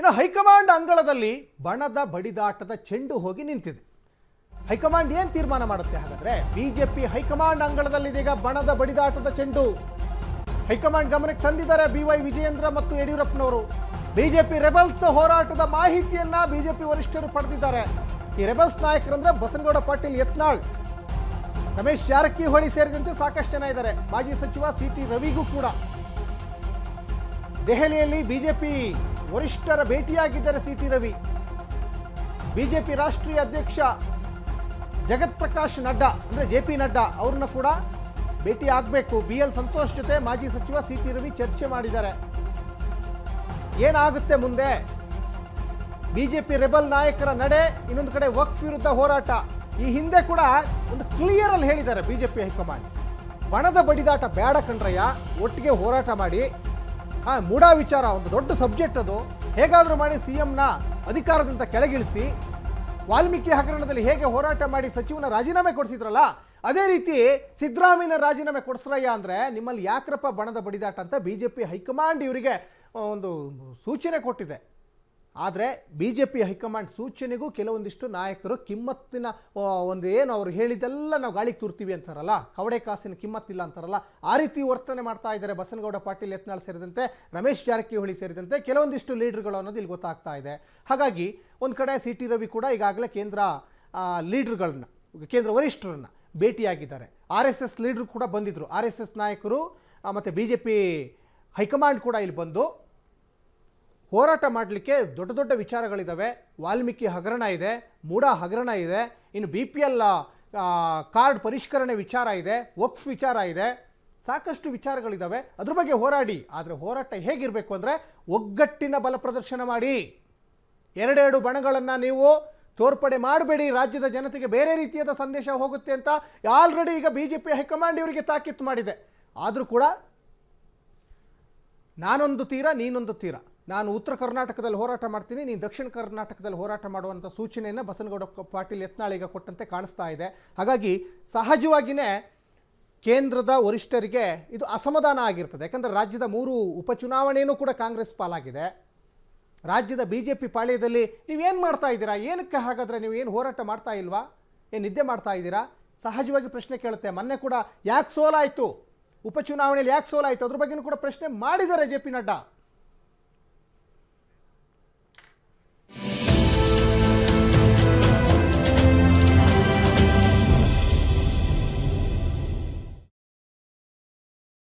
ಇನ್ನು ಹೈಕಮಾಂಡ್ ಅಂಗಳದಲ್ಲಿ ಬಣದ ಬಡಿದಾಟದ ಚೆಂಡು ಹೋಗಿ ನಿಂತಿದೆ. ಹೈಕಮಾಂಡ್ ಏನು ತೀರ್ಮಾನ ಮಾಡುತ್ತೆ ಹಾಗಾದ್ರೆ? ಬಿಜೆಪಿ ಹೈಕಮಾಂಡ್ ಅಂಗಳದಲ್ಲಿ ಇದೀಗ ಬಣದ ಬಡಿದಾಟದ ಚೆಂಡು ಹೈಕಮಾಂಡ್ ಗಮನಕ್ಕೆ ತಂದಿದ್ದಾರೆ BY ವಿಜಯೇಂದ್ರ ಮತ್ತು ಯಡಿಯೂರಪ್ಪನವರು. ಬಿಜೆಪಿ ರೆಬಲ್ಸ್ ಹೋರಾಟದ ಮಾಹಿತಿಯನ್ನ ಬಿಜೆಪಿ ವರಿಷ್ಠರು ಪಡೆದಿದ್ದಾರೆ. ಈ ರೆಬಲ್ಸ್ ನಾಯಕರಂದ್ರೆ ಬಸನಗೌಡ ಪಾಟೀಲ್ ಯತ್ನಾಳ್, ರಮೇಶ್ ಜಾರಕಿಹೊಳಿ ಸೇರಿದಂತೆ ಸಾಕಷ್ಟು ಜನ ಇದ್ದಾರೆ. ಮಾಜಿ ಸಚಿವ CT ರವಿಗೂ ಕೂಡ ದೆಹಲಿಯಲ್ಲಿ ಬಿಜೆಪಿ ವರಿಷ್ಠರ ಭೇಟಿಯಾಗಿದ್ದಾರೆ. CT ರವಿ ಬಿಜೆಪಿ ರಾಷ್ಟ್ರೀಯ ಅಧ್ಯಕ್ಷ ಜಗತ್ ಪ್ರಕಾಶ್ ನಡ್ಡಾ ಅಂದ್ರೆ JP ನಡ್ಡಾ ಅವ್ರನ್ನ ಕೂಡ ಭೇಟಿ ಆಗಬೇಕು. BL ಸಂತೋಷ್ ಜೊತೆ ಮಾಜಿ ಸಚಿವ CT ರವಿ ಚರ್ಚೆ ಮಾಡಿದ್ದಾರೆ. ಏನಾಗುತ್ತೆ ಮುಂದೆ? ಬಿಜೆಪಿ ರೆಬಲ್ ನಾಯಕರ ನಡೆ, ಇನ್ನೊಂದು ಕಡೆ ವಕ್ಫ್ ವಿರುದ್ಧ ಹೋರಾಟ. ಈ ಹಿಂದೆ ಕೂಡ ಒಂದು ಕ್ಲಿಯರ್ ಅಲ್ಲಿ ಹೇಳಿದ್ದಾರೆ ಬಿಜೆಪಿ ಹೈಕಮಾಂಡ್, ಬಣದ ಬಡಿದಾಟ ಬೇಡ ಕಣ್ರಯ್ಯ, ಒಟ್ಟಿಗೆ ಹೋರಾಟ ಮಾಡಿ. ಮೂಢ ವಿಚಾರ ಒಂದು ದೊಡ್ಡ ಸಬ್ಜೆಕ್ಟ್, ಅದು ಹೇಗಾದರೂ ಮಾಡಿ CMನ ಅಧಿಕಾರದಿಂದ ಕೆಳಗಿಳಿಸಿ, ವಾಲ್ಮೀಕಿ ಹಗರಣದಲ್ಲಿ ಹೇಗೆ ಹೋರಾಟ ಮಾಡಿ ಸಚಿವನ ರಾಜೀನಾಮೆ ಕೊಡಿಸಿದ್ರಲ್ಲ, ಅದೇ ರೀತಿ ಸಿದ್ದರಾಮಯ್ಯನ ರಾಜೀನಾಮೆ ಕೊಡಿಸ್ರಯ್ಯ ಅಂದರೆ ನಿಮ್ಮಲ್ಲಿ ಯಾಕ್ರಪ್ಪ ಬಣದ ಬಡಿದಾಟ ಅಂತ ಬಿಜೆಪಿ ಹೈಕಮಾಂಡ್ ಇವರಿಗೆ ಒಂದು ಸೂಚನೆ ಕೊಟ್ಟಿದೆ. ಆದರೆ ಬಿಜೆಪಿ ಹೈಕಮಾಂಡ್ ಸೂಚನೆಗೂ ಕೆಲವೊಂದಿಷ್ಟು ನಾಯಕರು ಕಿಮ್ಮತ್ತಿನ ಒಂದು ಏನು ಅವರು ಹೇಳಿದ್ದೆಲ್ಲ ನಾವು ಗಾಳಿಗೆ ತೂರ್ತೀವಿ ಅಂತಾರಲ್ಲ, ಕವಡೆ ಕಾಸಿನ ಕಿಮ್ಮತ್ತಿಲ್ಲ ಅಂತಾರಲ್ಲ, ಆ ರೀತಿ ವರ್ತನೆ ಮಾಡ್ತಾ ಇದ್ದಾರೆ ಬಸನಗೌಡ ಪಾಟೀಲ್ ಯತ್ನಾಳ್ ಸೇರಿದಂತೆ ರಮೇಶ್ ಜಾರಕಿಹೊಳಿ ಸೇರಿದಂತೆ ಕೆಲವೊಂದಿಷ್ಟು ಲೀಡರ್ಗಳು ಅನ್ನೋದು ಇಲ್ಲಿ ಗೊತ್ತಾಗ್ತಾ ಇದೆ. ಹಾಗಾಗಿ ಒಂದು ಕಡೆ CT ರವಿ ಕೂಡ ಈಗಾಗಲೇ ಕೇಂದ್ರ ಲೀಡರ್ಗಳನ್ನ, ಕೇಂದ್ರ ವರಿಷ್ಠರನ್ನ ಭೇಟಿಯಾಗಿದ್ದಾರೆ. RSS ಲೀಡರ್ ಕೂಡ ಬಂದಿದ್ದರು. RSS ನಾಯಕರು ಮತ್ತು ಬಿಜೆಪಿ ಹೈಕಮಾಂಡ್ ಕೂಡ ಇಲ್ಲಿ ಬಂದು ಹೋರಾಟ ಮಾಡಲಿಕ್ಕೆ ದೊಡ್ಡ ದೊಡ್ಡ ವಿಚಾರಗಳಿದ್ದಾವೆ. ವಾಲ್ಮೀಕಿ ಹಗರಣ ಇದೆ, ಮೂಢ ಹಗರಣ ಇದೆ, ಇನ್ನು BPL ಕಾರ್ಡ್ ಪರಿಷ್ಕರಣೆ ವಿಚಾರ ಇದೆ, ವಕ್ಫ್ ವಿಚಾರ ಇದೆ, ಸಾಕಷ್ಟು ವಿಚಾರಗಳಿದ್ದಾವೆ. ಅದ್ರ ಬಗ್ಗೆ ಹೋರಾಡಿ. ಆದರೆ ಹೋರಾಟ ಹೇಗಿರಬೇಕು ಅಂದರೆ ಒಗ್ಗಟ್ಟಿನ ಬಲ ಪ್ರದರ್ಶನ ಮಾಡಿ. ಎರಡೆರಡು ಬಣಗಳನ್ನು ನೀವು ತೋರ್ಪಡೆ ಮಾಡಬೇಡಿ, ರಾಜ್ಯದ ಜನತೆಗೆ ಬೇರೆ ರೀತಿಯಾದ ಸಂದೇಶ ಹೋಗುತ್ತೆ ಅಂತ ಆಲ್ರೆಡಿ ಈಗ ಬಿಜೆಪಿ ಹೈಕಮಾಂಡ್ ಇವರಿಗೆ ತಾಕೀತು ಮಾಡಿದೆ. ಆದರೂ ಕೂಡ ನಾನೊಂದು ತೀರ ನೀನೊಂದು ತೀರ, ನಾನು ಉತ್ತರ ಕರ್ನಾಟಕದಲ್ಲಿ ಹೋರಾಟ ಮಾಡ್ತೀನಿ, ನೀನು ದಕ್ಷಿಣ ಕರ್ನಾಟಕದಲ್ಲಿ ಹೋರಾಟ ಮಾಡುವಂಥ ಸೂಚನೆಯನ್ನು ಬಸನಗೌಡ ಪಾಟೀಲ್ ಯತ್ನಾಳ್ ಈಗ ಕೊಟ್ಟಂತೆ ಕಾಣಿಸ್ತಾ ಇದೆ. ಹಾಗಾಗಿ ಸಹಜವಾಗಿಯೇ ಕೇಂದ್ರದ ವರಿಷ್ಠರಿಗೆ ಇದು ಅಸಮಾಧಾನ ಆಗಿರ್ತದೆ. ಯಾಕಂದರೆ ರಾಜ್ಯದ 3 ಉಪಚುನಾವಣೆಯೂ ಕೂಡ ಕಾಂಗ್ರೆಸ್ ಪಾಲಾಗಿದೆ. ರಾಜ್ಯದ BJP ಪಾಳ್ಯದಲ್ಲಿ ನೀವೇನು ಮಾಡ್ತಾ ಇದ್ದೀರಾ? ಏನಕ್ಕೆ ಹಾಗಾದರೆ ನೀವು ಏನು ಹೋರಾಟ ಮಾಡ್ತಾ ಇಲ್ವಾ? ಏನು ನಿದ್ದೆ ಮಾಡ್ತಾ ಇದ್ದೀರಾ? ಸಹಜವಾಗಿ ಪ್ರಶ್ನೆ ಕೇಳುತ್ತೆ. ಮೊನ್ನೆ ಕೂಡ ಯಾಕೆ ಸೋಲಾಯಿತು, ಉಪಚುನಾವಣೆಯಲ್ಲಿ ಯಾಕೆ ಸೋಲಾಯಿತು, ಅದ್ರ ಬಗ್ಗೆಯೂ ಕೂಡ ಪ್ರಶ್ನೆ ಮಾಡಿದ್ದಾರೆ JP ನಡ್ಡಾ.